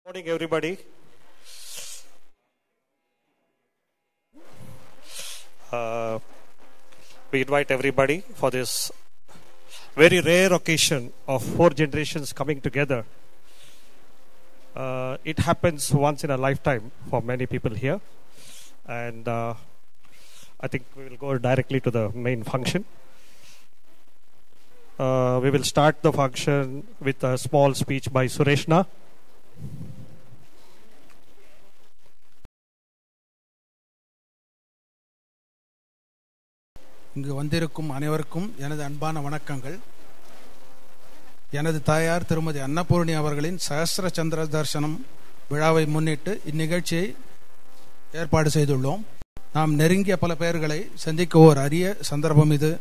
Morning, everybody. Uh, we invite everybody for this very rare occasion of four generations coming together. It happens once in a lifetime for many people here, and I think we will go directly to the main function. We will start the function with a small speech by Sureshna. இங்கு வந்திருக்கும் அனைவருக்கும் எனது அன்பான வணக்கங்கள். எனது தாயார் திருமதி அன்னபூர்ணி அவர்களின் சஹஸ்ர சந்திர தர்சனம் விழாவை முன்னிட்டு இந்நிகழ்ச்சியை ஏற்பாடு செய்துள்ளோம். நாம் நெருங்கிய பல பெயர்களை சந்திக்க ஓர் அரிய சந்தர்ப்பம் இது.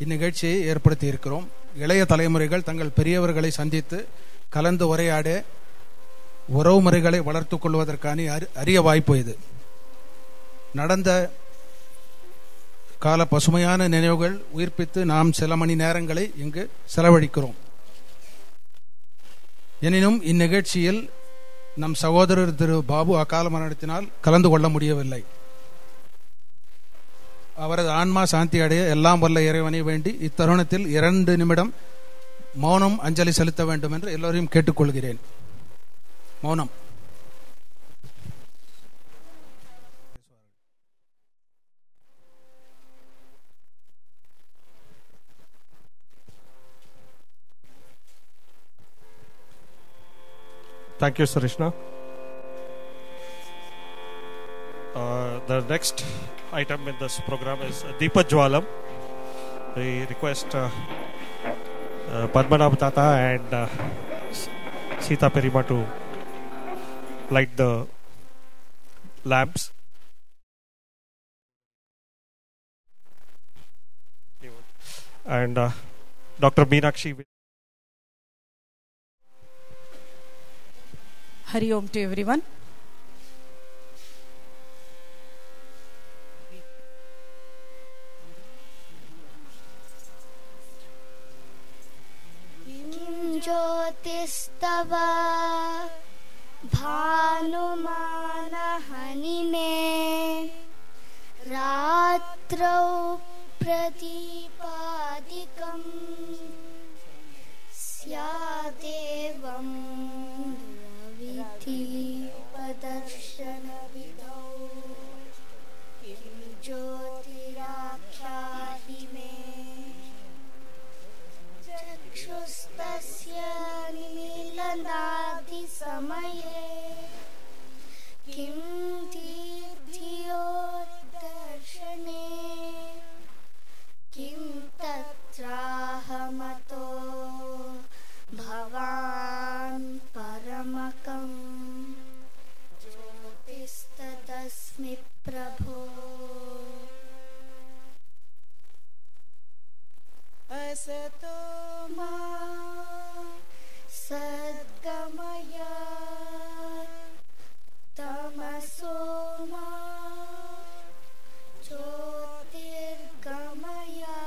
இந்நிகழ்ச்சியை ஏற்படுத்தி இருக்கிறோம். இளைய தலைமுறைகள் தங்கள் பெரியவர்களை சந்தித்து கலந்து உரையாட உறவு முறைகளை வளர்த்துக் கொள்வதற்கான அரிய வாய்ப்பு இது. நடந்த கால பசுமையான நினைவுகள் உயிர்ப்பித்து நாம் சில மணி நேரங்களை இங்கு செலவழிக்கிறோம். எனினும் இந்நிகழ்ச்சியில் நம் சகோதரர் திரு பாபு அகால மரணத்தினால் கலந்து கொள்ள முடியவில்லை. அவரது ஆன்மா சாந்தி அடைய எல்லாம் வல்ல இறைவனை வேண்டி இத்தருணத்தில் 2 நிமிடம் மௌனம் அஞ்சலி செலுத்த வேண்டும் என்று எல்லோரையும் கேட்டுக்கொள்கிறேன். மௌனம். Thank you, Sureshna. The next item in this program is Deepa Jwalam. We request Padmanabh Tata and Sita Perima to light the lamps. And Dr. Meenakshi. Hari Om to everyone. Kim Jyotistava Bhanumana Hanime Ratrau Pradipadikam Syadevam Padarshanavidau Kim Jyotirakhyati me Chakshustasya nilanadi samaye Kim tirthiyot darshane Kim tatrahamato Bhavan Paramakam Jyotistatasmi Prabho Asato ma Sadgamaya Tamaso ma Jyotirgamaya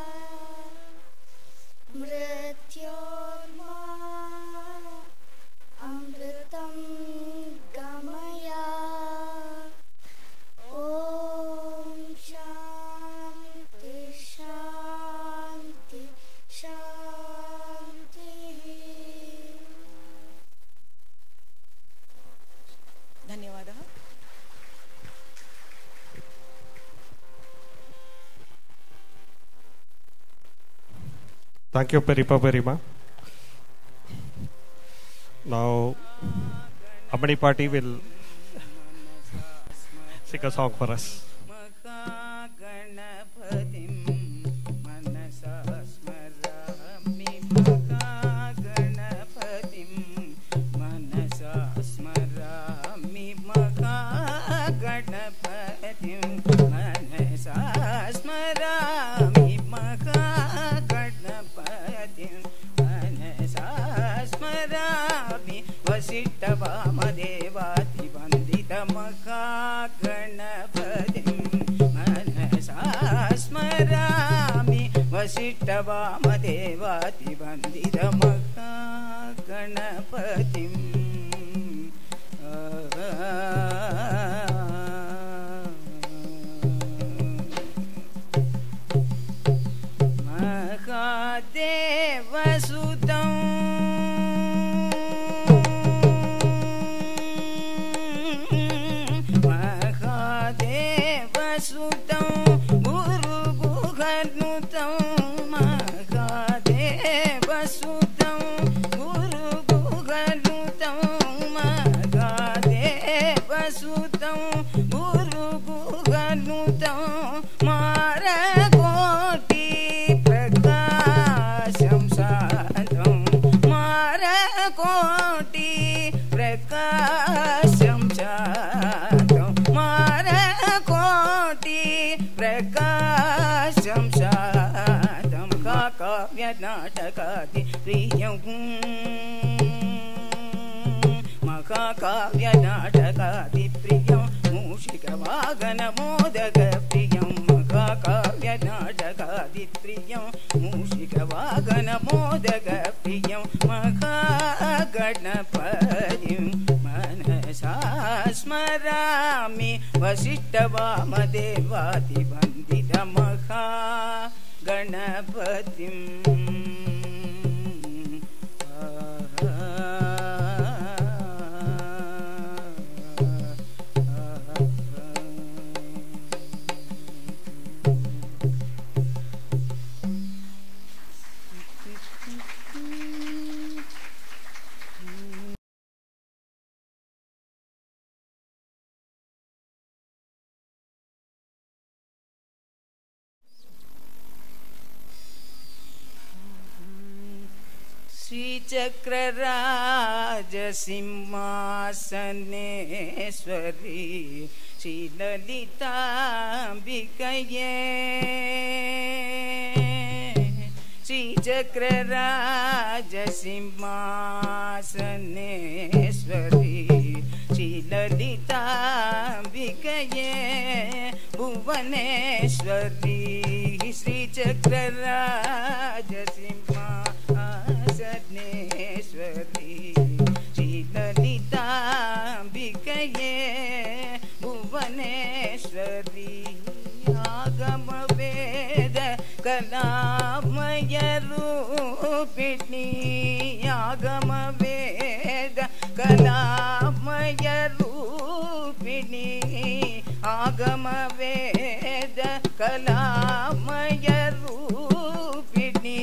Mrityorma Amritam Gamaya Om Shanti Shanti Shanti. ಧನ್ಯವಾದ. Thank you, Peripa Perima. Now, Amani Party will sing a song for us. Vasittavamadevaati vanditamakaganapatim manasa smarami Vasittavamadevaati vanditamakaganapatim नाटकादि प्रियं महाकाव्य नाटकादि प्रियं मूषिकवाहनमोदक प्रियं महाकाव्य नाटकादि प्रियं मूषिकवाहनमोदक प्रियं महागणपतिं मनसा स्मरामि वसिष्ठवामदेवादिवन्दितमहा गणपतिम् श्रीचक्रराजसिंहासनेश्वरी श्रीललिताम्बिकये श्रीचक्रराजसिंहासनेश्वरी श्रीललिताम्बिकये भुवनेश्वरी श्रीचक्रराजसिंहासनेश्वरी श्रीललिताम्बिकये भुवनेश्वरी आगमवेद कलामय रूपिणी आगमवेद कलामय रूपिणी आगमवेद कलामय रूपिणी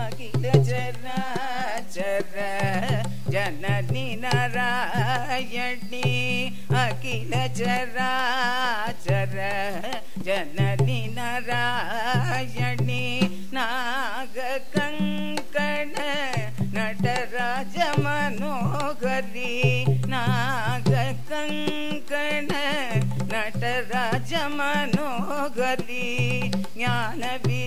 अखिल चराचर जननी नारायणी अखिल चराचर जननी नारायणी नागकङ्कण नटराज मनोहरी नागकङ्कण नटराज मनोहरी ज्ञानविद्येश्वरी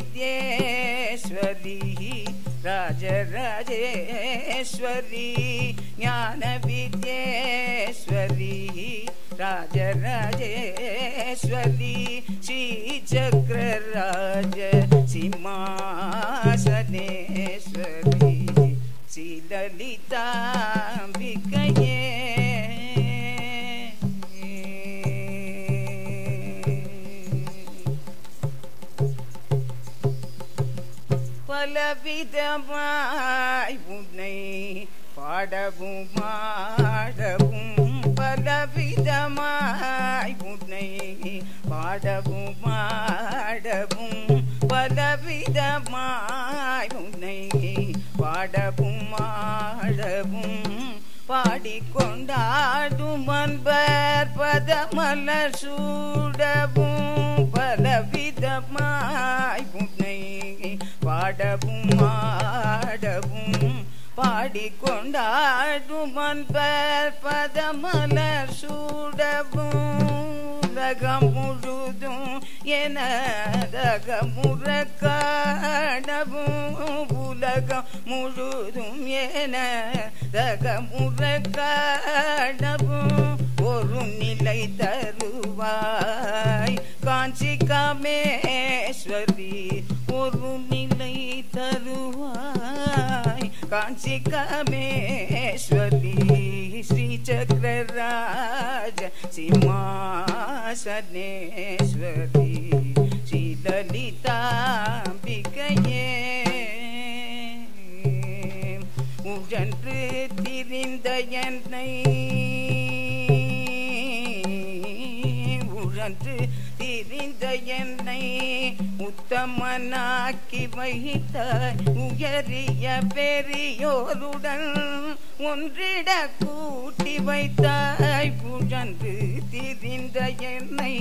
राजराजेश्वरी ज्ञानविद्येश्वरी राजराजेश्वरी श्रीचक्रराज सिंहासनेश्वरी श्रीललिताम्बिकये பலவிதமாய் உன்னை பாடவும் மாடவும் பலவிதமாய் உன்னை பாடவும் மாடவும் பலவிதமாய் உன்னை பாடவும் மாடவும் பாடிக்கொண்டாடும் அன்பர் பதமலர் சூடவும் பலவிதமாய் உன்னை பாடவும் மாடவும் பாடிக்கொண்டாடும் அன்பர் பதமலர் சூடவும் உலகம் முழுதும் எனதகமுறக்காடவும் உலகம் முழுதும் எனதகமுறக்காடவும் ஒரு நிலை தருவாய் காஞ்சி காமேஸ்வரி ஒரு நிலை தருவாய் कांची कामेश्वरी श्रीचक्रराज सिंहासनेश्वरी श्रीललिताம்பிகையே உழன்று திரிந்த என்னை உழன்று திரிந்த என்னை உத்தமனாக்கி வைத்தாய் உயரிய பெரியோருடன் ஒன்றிட கூட்டி வைத்தாய் உழன்று திரிந்த என்னை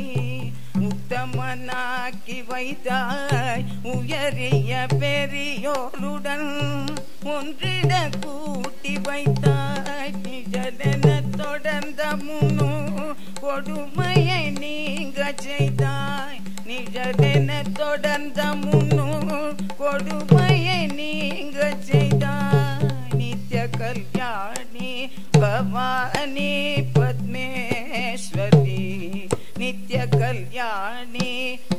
உத்தமனாக்கி வைத்தாய் உயரிய பெரியோருடன் ஒன்றிட கூட்டி வைத்தாய் நிஜலென தொடர்ந்த முனு கொடுமையை நீங்க செய்தாய் நிஜலென தொடர்ந்த முனு கொடுமையை நீங்க செய்தாய் நித்ய கல்யாணி பவானி பத்மேஸ்வரி நித்ய கல்யாணி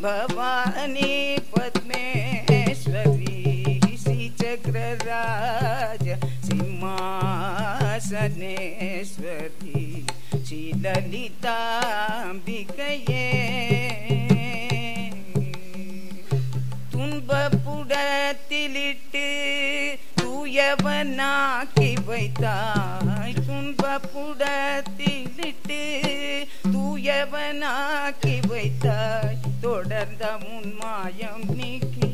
பவானி பத்மேஸ்வரி श्रीचक्रराज सिंहासनेश्वरी श्रीललिताம்பிகையே துன்பப்புடத்திலிட்டு தூயவனாக்கி வைத்தாய் துன்பப்புடத்திலிட்டு தூயவனாக்கி வைத்தாய் தொடர்ந்த முன்மாயம் நீக்கி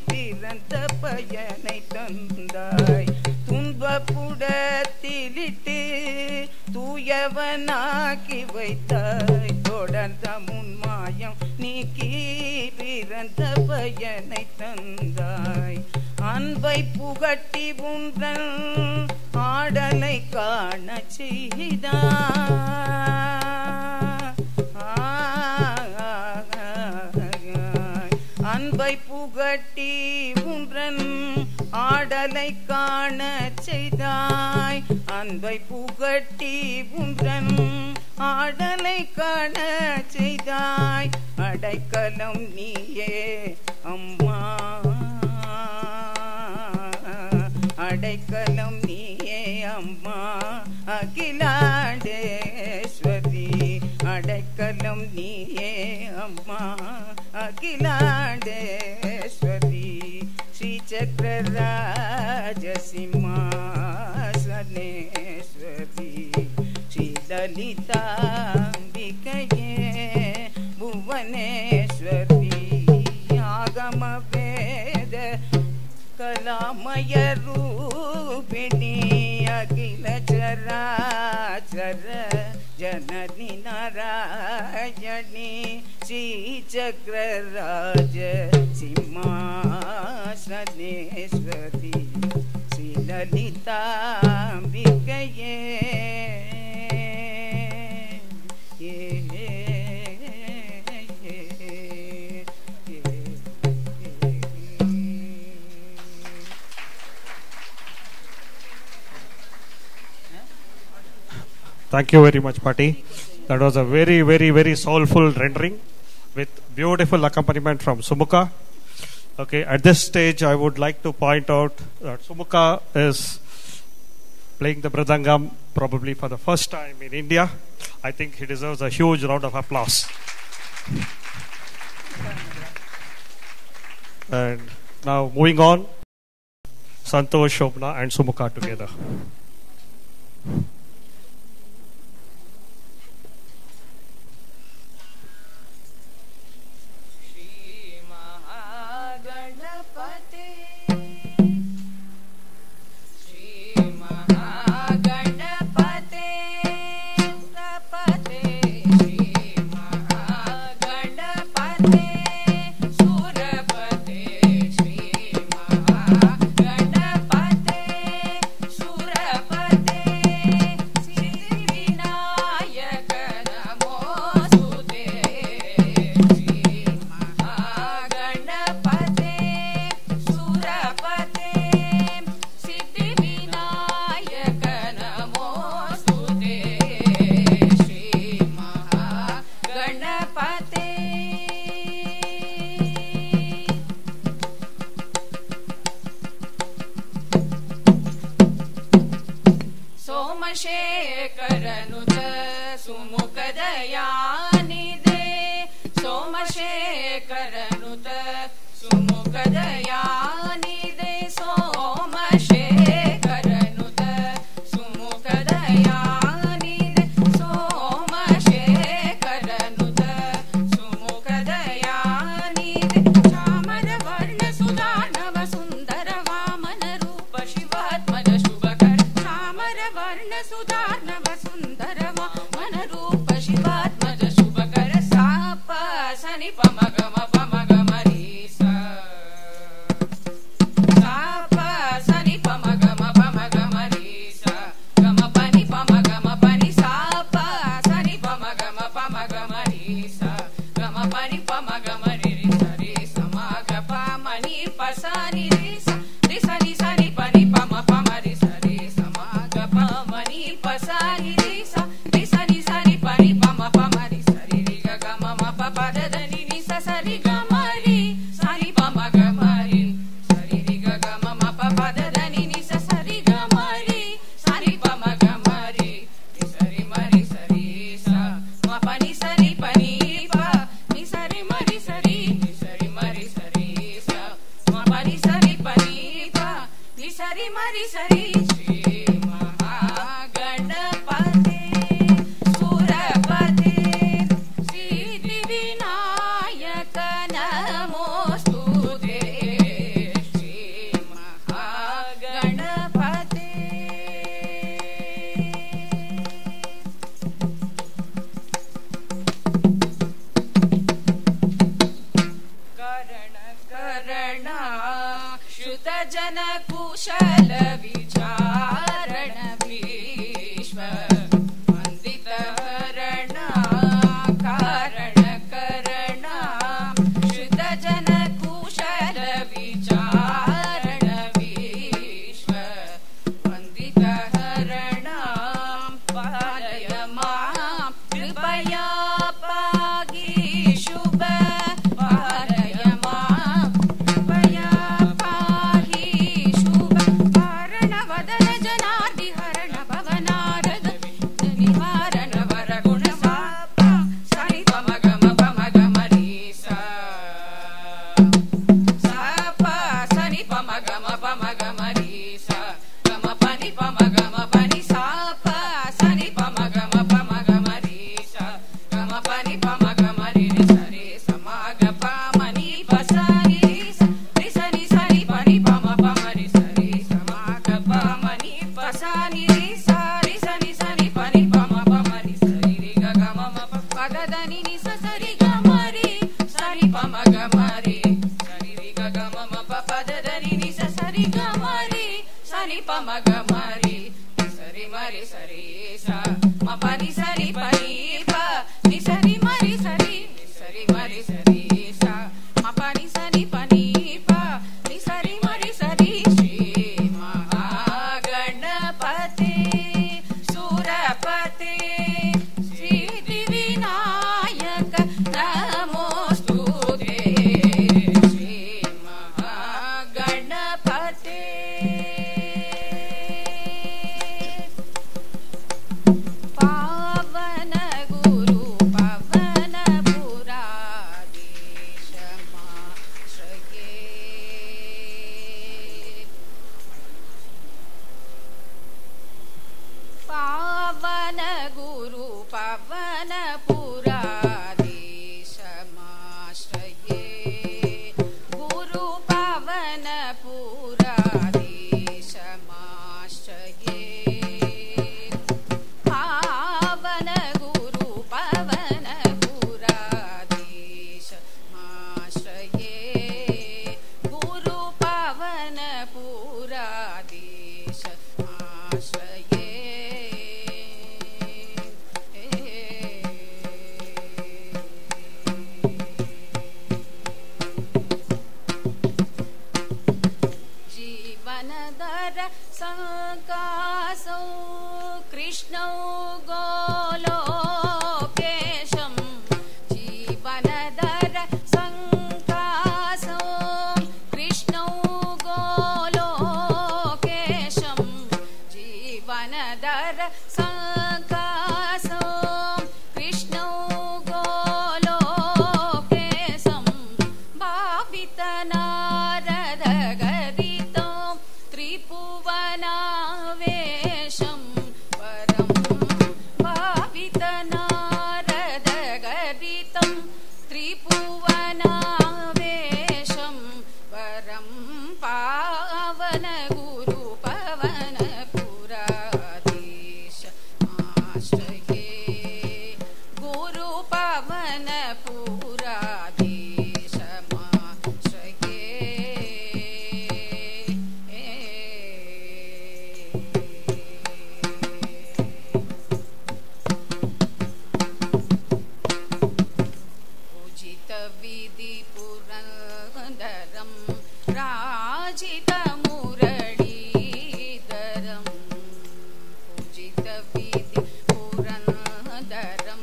பிறந்த பயனை தந்தாய் துன்பப்புடத்திலிட்டு தூயவனாக்கி வைத்தாய் தொடர்ந்த முன்மாயம் நீக்கி பிறந்த பயனை தந்தாய் அன்பை புகட்டி உன்றன் ஆடலை காண செய்தாய் அன்பை புகட்டி உன்றன் ஆடலை காண செய்தாய் அன்பை புகட்டி உன்றன் ஆடலை காண செய்தாய் அடைக்கலம் நீயே அம்மா அடைக்கலம் நீயே அம்மா அகிலாண்டேஸ்வரி அடைக்கலம் நீயே அம்மா அகிலாண்டேஸ்வரி श्रीचक्रराज सिंहासनेश्वरी श्रीललिताம்பிகையே भुवनेश्वरी आगम वेद कलामय रूपिणी अखिल चराचर जननी Narayani श्रीचक्रराज Simhasaneshwari श्रीललिताம்பிகையே Thank you very much, Patti. That was a very, very, very soulful rendering with beautiful accompaniment from Sumukha. Okay, at this stage, I would like to point out that Sumukha is playing the Mridangam probably for the first time in India. I think he deserves a huge round of applause. And now moving on, Santosh, Shobna and Sumukha together. Surapate ಸೋಮಶೇಖರನುತ ಸುಮುಖದಯಾನಿದೆ ಸೋಮಶೇಖರನುತ ಸುಮುಖದಯಾನಿದೆ ಸೋಮಶೇಖರನುತ ಸುಮುಖದಯಾನಿದೆ ಸೋಮಶೇಖರನುತ ಸುಮುಖದಯಾನಿದೆ ಚಾಮರ ವರ್ಣ ಸುಧಾನವ ಸುಂದರ ವಾಮನ ರೂಪ ಶಿವಾತ್ಮಜ ಶುಭಕರ ಚಾಮರ ವರ್ಣ ಸುಧಾರ್ಣವ ಸುಂದರ ವಾಮನ ರೂಪ ಶಿವಾತ್ಮಜ ಶುಭಕರ ಸಾಪ ಸನಿ ಪಮ ಗಮ ಪಮ ಗಮ ರೀ ಸಾ ಸಾಪ ಸನಿ ಪಮ ಗಮ ಪಮ ಗಮ ರೀ ಸಾ ಗಮ ಪನಿ ಪಮ ಗಮ ಪನಿ ಸಾಪ ಸನಿ ಪಮ ಗಮ ಪಮ ಗಮ ರೀ ಸಾ ಗಮ ಪನಿ ಪಮ ಗಮ ರೀ ಸರಿ ಸಮ ಗ ಪ ಮನಿ ಪ ಸನಿ ರೀ ಸ ರಿ ಸನಿ ಸನಿ ಪನಿ ಪಮ ಪಮ ರಿ ಸರಿ ಸಮ ಗ ಪ ಮನಿ ಪ ಸನಿ ರೀ ಸ ರಿ ಸನಿ ಸನಿ ಪನಿ ಪಮ ಪಮ ರಿ ಸರಿ ರಿ ಗ ಗ ಮ ಮ ಪ ಪ ದ ದ ನಿ ನಿ ಸ ಸರಿ ಗ ಮ ರಿ ಸನಿ ಪಮ ಗ ಮ ರಿ ಸರಿ ರಿ ಗ ಗ ಮ ಮ ಪ ಪ ದ ದ ನಿ ನಿ ಸ ಸರಿ ಗ ಮ ರಿ ಸನಿ ಪಮ ಗ ಮ ರಿ ರಿ ಸರಿ ಮ ರಿ ಸರಿ ಸ ಮ ಪ ನಿ ಸರಿ ಪ ನಿ ಪ ನಿ ಸರಿ ಮ ರಿ ಸರಿ ನಿ ಸರಿ ಮ ರಿ ಸರಿ ಸ ಮ ಪ ನಿ ಸರಿ ಪ ನಿ ಪ ನಿ ಸರಿ ಮ ರಿ ಸರಿ ಶ್ರೀ ಮಹಾಗಣಪತಿ ಸುರಪತಿ ಸಿದ್ಧಿ ವಿನಾಯಕ ನಮೋಸ್ತುತೆ ಶ್ರೀ ಮಹಾಗಣಪತಿ ಕರಣ ಕರಣ ಶ್ರುತ ಜನ ಕುಶಲ ವಿಚಾರಣ ವಿಶ್ವ ವಂದಿತ ಹರಣ ಕಾರಣ ಕರಣ ಶ್ರುತ ಜನ ಕುಶಲ ವಿಚಾರಣ ವಿಶ್ವ ವಂದಿತ ಹರಣ ಪಾಲಯ ಮಾಂ ಕೃಪಯಾ ಪಾಗಿ ಶುಭ ಪಾಲಯ ಮಾಂ ಕೃಪಯಾ ಪಾಹಿ ಶುಭ ಕಾರಣ ವದನ ಜನಾರ್ದಿ ಹರಣ ಭವನಾರದ ನಿವಾರಣ ವರ ಗುಣ ಸಾಪ ಸನಿ ಪಮ ಗಮ ಪಮ ಗಮ ರೀ ಸಾ ಸಾಪ ಸನಿ ಪಮ ಗಮ ಪಮ ಗಮ ರೀ ಸಾ ಗಮ ಪನಿ ಪಮ ಗಮ ಪನಿ ಸಾಪ ಸನಿ ಪಮ ಗಮ ಪಮ ಗಮ ರೀ ಸಾ ಗಮ ಪನಿ ಪಮ ಗಮ ರೀ ಸರಿ ಸಮ ಗ ಪ ಮನಿ ಪ ಸನಿ ಸ ರಿ ಸನಿ ಸನಿ ಪನಿ ಪಮ ಪಮ ರಿ ಸರಿ ಸಮ ಗ ಪ ಮನಿ ಪ ಸನಿ ರಿ ಸ ರಿ ಸನಿ ಸನಿ ಪನಿ ಪಮ ಪಮ ರಿ ಸರಿ ರಿ ಗ ಗ ಮ ಮ ಪ ಪ ದ ದ ನಿ ನಿ ಸ ಸರಿ ಗ ಮ ರಿ ಸರಿ ಪಮ ಗ ಮ ರಿ ಸರಿ ರಿ ಗ ಗ ಮ ಮ ಪ ಪ ದ ದ ನಿ ನಿ ಸ ಸರಿ ಗ ಮ ರಿ ಸರಿ ಪಮ ಗ ಮ ರಿ ಸರಿ ಮ ರಿ ಸರಿ ಸ ಮ ಪ ನಿ ಸರಿ ಪ ನಿ ಪ ನಿ ಸರಿ ಮ ರಿ ಸರಿ ನಿ ಸರಿ ಮ ರಿ ಸರಿ ಸ ಮ ಪ ನಿ ಸರಿ ಪ ನಿ ಪ ನಿ ಸರಿ ಮ ರಿ ಸರಿ ಶ್ರೀ ಮಹಾಗಣಪತಿ ಸುರಪತಿ ಸಿದ್ಧಿ ವಿನಾಯಕ ನಮೋಸ್ತುತೆ ಶ್ರೀ ಮಹಾಗಣಪತಿ ಪಾವನ ಗುರು ಪವನ ಪುರಾಧೀಶ ಮಾಶ್ರಯೇ ಪಾವನ ಗುರು ಪವನ ಪುರಾಧೀಶ ಮಾಶ್ರಯೇ ಗುರು ಪವನ ಪುರಾಧೀಶ ಮಾಶ್ರಯೇ ಪಾವನ ಗುರು ಪವನ ಪುರಾಧೀಶ ಮಾಶ್ರಯೇ ಗುರು ಪವನ ಪುರಾಧೀಶ ಮಾಶ್ರಯೇ जीवनदर संकासौ कृष्णौ गोलोकेशं जीवनदर संकासौ कृष्णौ गोलोकेशं जीवनदर पूजितविद्याधरं राजितमुरलीधरं पूजितविद्या पुरन्दरं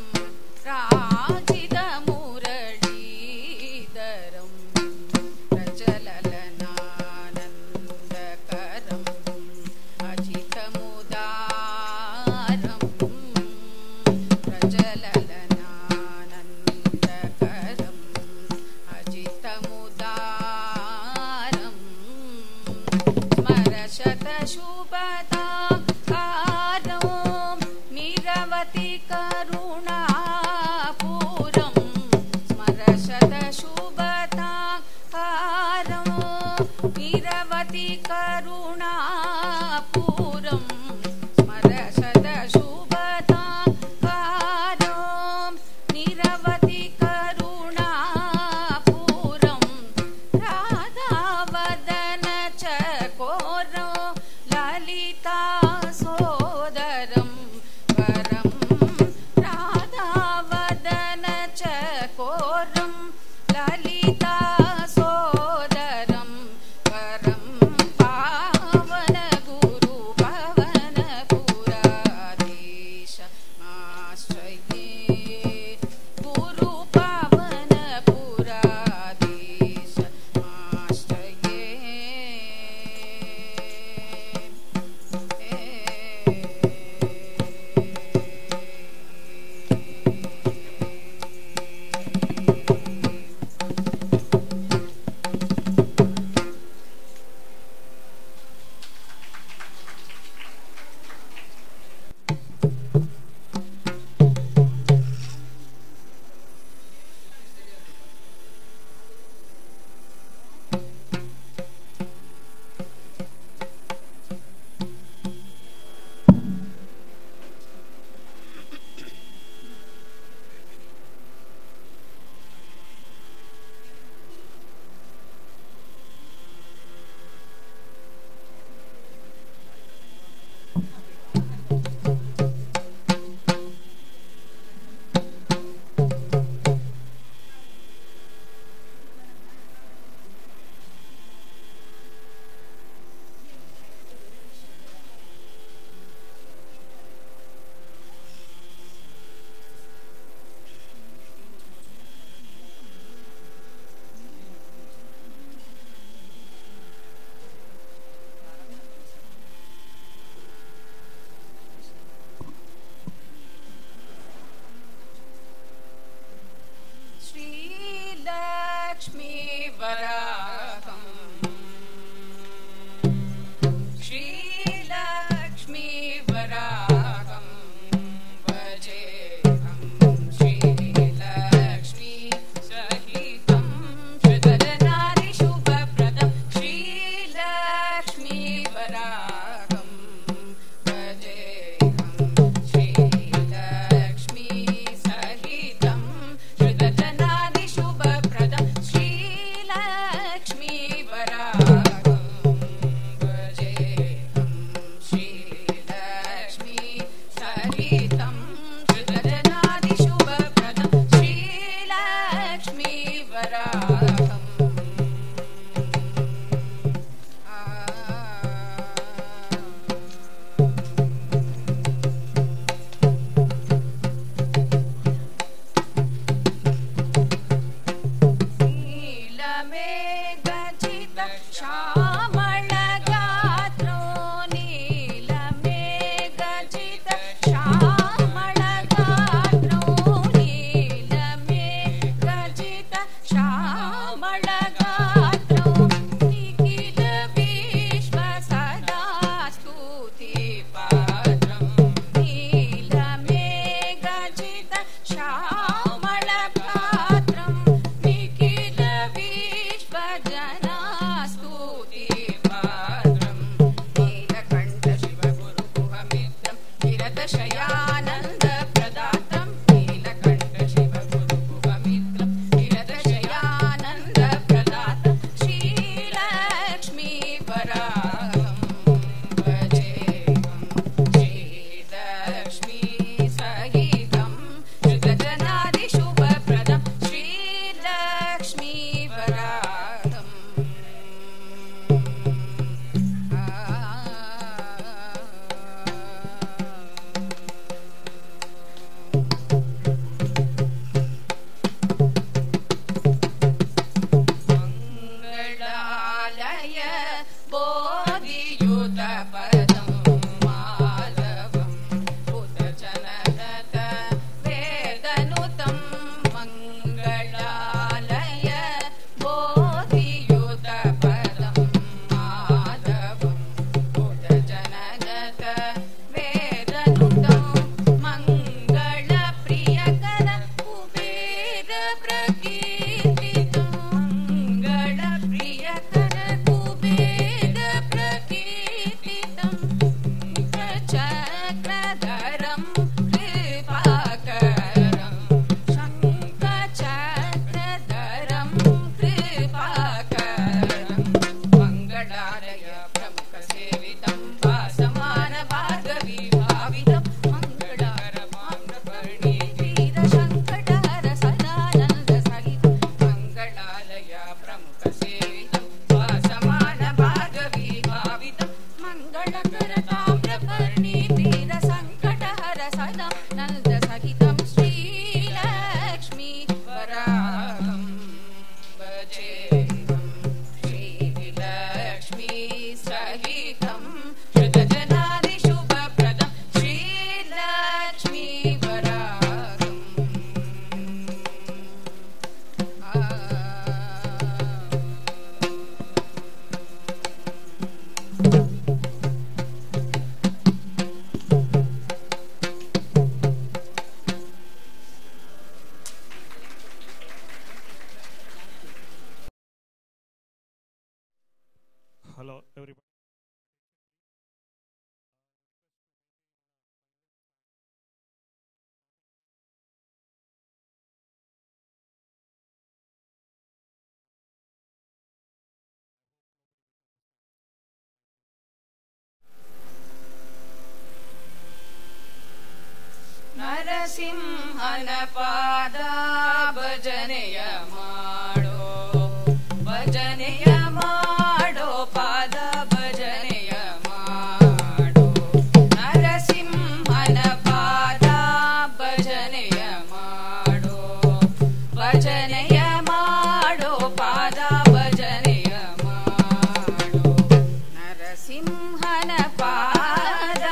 राजितमुरलीधरं प्रचललनानन्दकरम् अजितमुदारं प्रचललनानन्दकरम् अजितमुदारं स्मरशतशुभदाकारं निरवति करुणापूरं स्मरशतशुभदाकारं निरवति करुणापूरं स्मरशतशुभदाकारं निरवति करुणापूरं राधावदन चकोरो ललिता सोदरं वरं राधावदन चकोरं ललिता सोदरं वरं पावन गुरु पवन पुराधीश आश्रये गुरु पवन पुराधीश आश्रये श्रीलक्ष्मीवराहं श्रीलक्ष्मीवराहं भजेऽहं श्रीलक्ष्मी सहितं श्रीधरनारिशुभप्रदं श्रीलक्ष्मीवराहं भजेऽहं श्रीलक्ष्मी सहितं श्रीधरनारिशुभप्रदं श्रीलक्ष्मीवराहं भजेऽहं श्रीलक्ष्मी सहितं श्रीधरनारिशुभप्रदं श्रीलक्ष्मीवराहं नीलमेघजित श्यामळगात्रो नीलमेघजित श्यामळगात्रो नीलमेघजित श्यामळगात्रो निखिल विश्व सदा स्तुतिपात्रं नीलमेघजित श्यामळगात्रं निखिल विश्वजना स्तुतिपात्रं नीलकण्ठ शिवगुरुगुहमित्रं निरतशयानन्दप्रदातं नीलकण्ठ शिवगुरुगुहमित्रं निरतशयानन्दप्रदातं प्रमुख सेवितं वासमान भार्गवी भावितं मंगलकर ताम्रपर्णी तीर संकटहर सदा नंद सहितं श्रीलक्ष्मी वराहं भजेहं श्रीलक्ष्मी सहितं श्रुतजनादि शुभप्रदं श्रीलक्ष्मी वराहं Hello, everybody. ನರಸಿಂಹನ ಪಾದ ಭಜನೆಯ ಮಾಡೋ ಭಜನೆಯ ಮಾಡೋ ಪಾದ ಭಜನೆಯ ಮಾಡೋ ನರಸಿಂಹನ ಪಾದ ಭಜನೆಯ ಮಾಡೋ ಭಜನೆಯ ಮಾಡೋ ಪಾದ ಭಜನೆಯ ಮಾಡೋ ನರಸಿಂಹನ ಪಾದ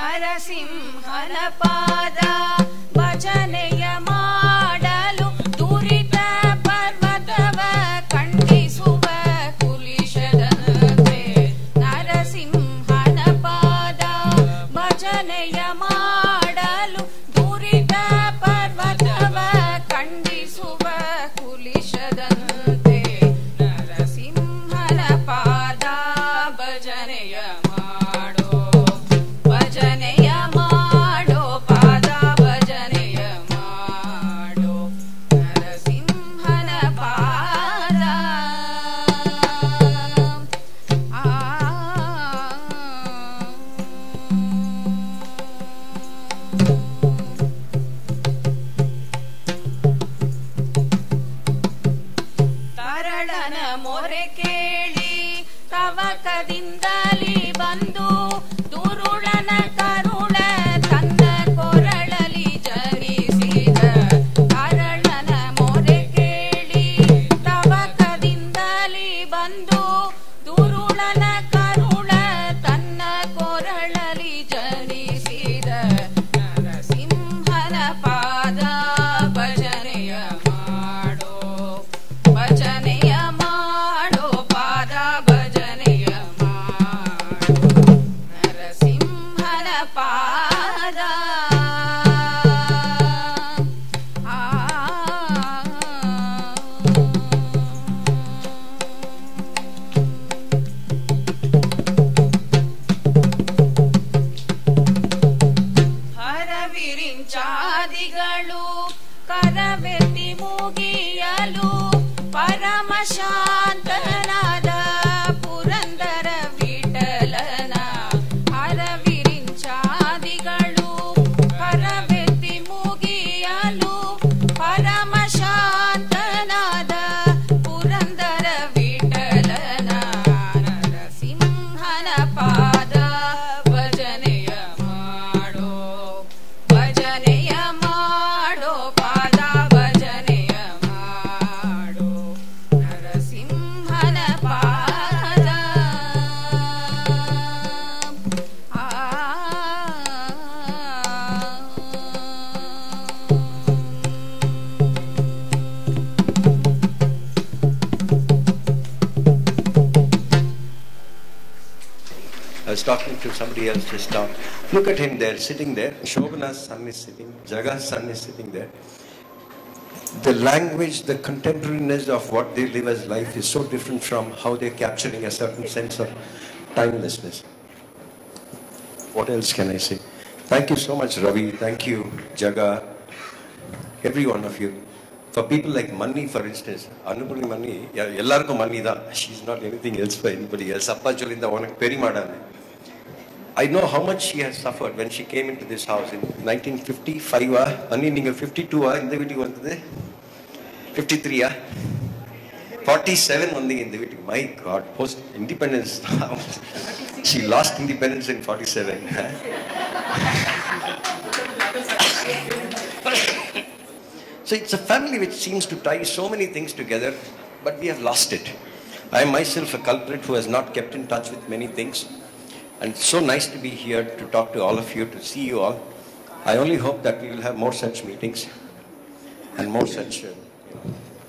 ನರಸಿಂಹನ ಪಾದ ಭಜನೆಯ ಮಾಡಲು ದುರಿತ ಪರ್ವತವ ಖಂಡಿಸುವ ಕುಲಿಶದಂತೆ ನರಸಿಂಹನ ಪಾದ ಭಜನೆಯ ಮಾಡಲು ದುರಿತ ಪರ್ವತವ ಖಂಡಿಸುವ ಕುಲಿಶದಂತೆ ನರಸಿಂಹನ ಪಾದ ಭಜನೆಯ ಮಾಡೋ ಭಜನೆಯ ಮಾಡೋ ಪಾದ ಭಜನೆಯ ಮಾಡೋ ನರಸಿಂಹನ ಪಾದ ತರಳನ ಮೊರೆ ಕೇಳಿ ತವಕದಿಂದಲಿ ಬಂದು ದುರುಳನ ಕರುಳ ತನ್ನ ಕೊರಳಲಿ ಜರಿಸಿದ ತರಳನ ಮೊರೆ ಕೇಳಿ ತವಕದಿಂದಲಿ ಬಂದು ದುರುಳನ ಕರುಳ ತನ್ನ ಕೊರಳಲಿ ಜರಿಸಿದ ನರಸಿಂಹನ ಪಾದ ಭಜನೆಯ ಮಾಡೋ ಭಜನೆಯ ಮಾಡೋ ಪಾದ ಭಜನೆಯ ಮಾಡೋ ನರಸಿಂಹನ ಪಾದ ಹರವಿರಿಂಚಾದಿಗಳು ಕರವೆತ್ತಿ ಮುಗಿಯಲು ಪರಮ ಶಾಂತನಾದ ಪುರಂದರ ವಿಠಲನ ಹರವಿರಿಂಚಾದಿಗಳು ಕರವೆತ್ತಿ ಮುಗಿಯಲು ಪರಮ ಶಾಂತನಾದ ಪುರಂದರ ವಿಠಲನ ನರಸಿಂಹನ ಪಾದ ಭಜನೆಯ ಮಾಡೋ ಭಜನೆಯ ಮಾಡೋ ಪಾದ ಭಜನೆಯ ಮಾಡೋ ನರಸಿಂಹನ ಪಾದ I was talking to somebody else just now. Look at him there, sitting there. Shobhana's son is sitting. Jaga's son is sitting there. The language, the contemporariness of what they live as life is so different from how they're capturing a certain sense of timelessness. What else can I say? Thank you so much, Ravi. Thank you, Jaga. Every one of you. For people like Mani, for instance, Annapurni Mani, ellarkum Mani da. She's not anything else for anybody else. Appa Jolinda onak perimadane. I know how much she has suffered when she came into this house in 1955. Anni ninga 52 indha veetukku vandade. 53 47 vandinga indha veetukku. My God, post independence. She lost independence in 47. So it's a family which seems to tie so many things together, but we have lost it. I am myself a culprit who has not kept in touch with many things. And it's so nice to be here to talk to all of you, to see you all. I only hope that we will have more such meetings and more such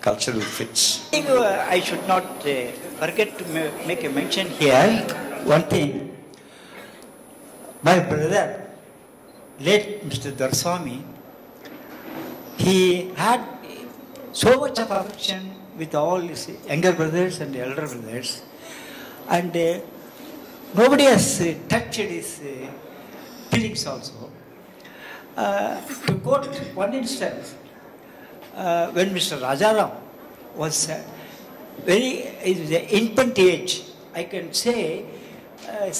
cultural fits. I think I should not forget to make a mention here. One thing, my brother, late Mr. Darswami, he had so much of affection with all his younger brothers and elder brothers, and nobody has touched his feelings also. To quote one instance, when Mr. Rajaram was very infant age, I can say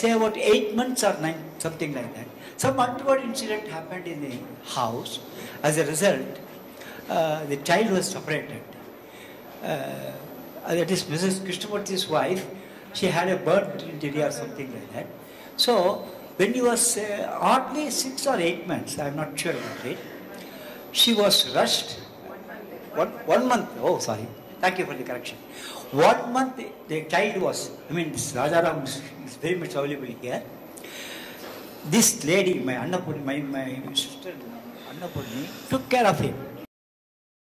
about 8 months or 9, something like that. Some untoward incident happened in the house. As a result, the child was separated. That is Mrs. Krishnamurthy's wife. She had a birth injury or something like that. So, when he was hardly 6 or 8 months, I am not sure about it, she was rushed. One month, oh sorry, thank you for the correction. 1 month the child was, Rajaram is very much available here. This lady, my Annapurni, my sister Annapurni, took care of him.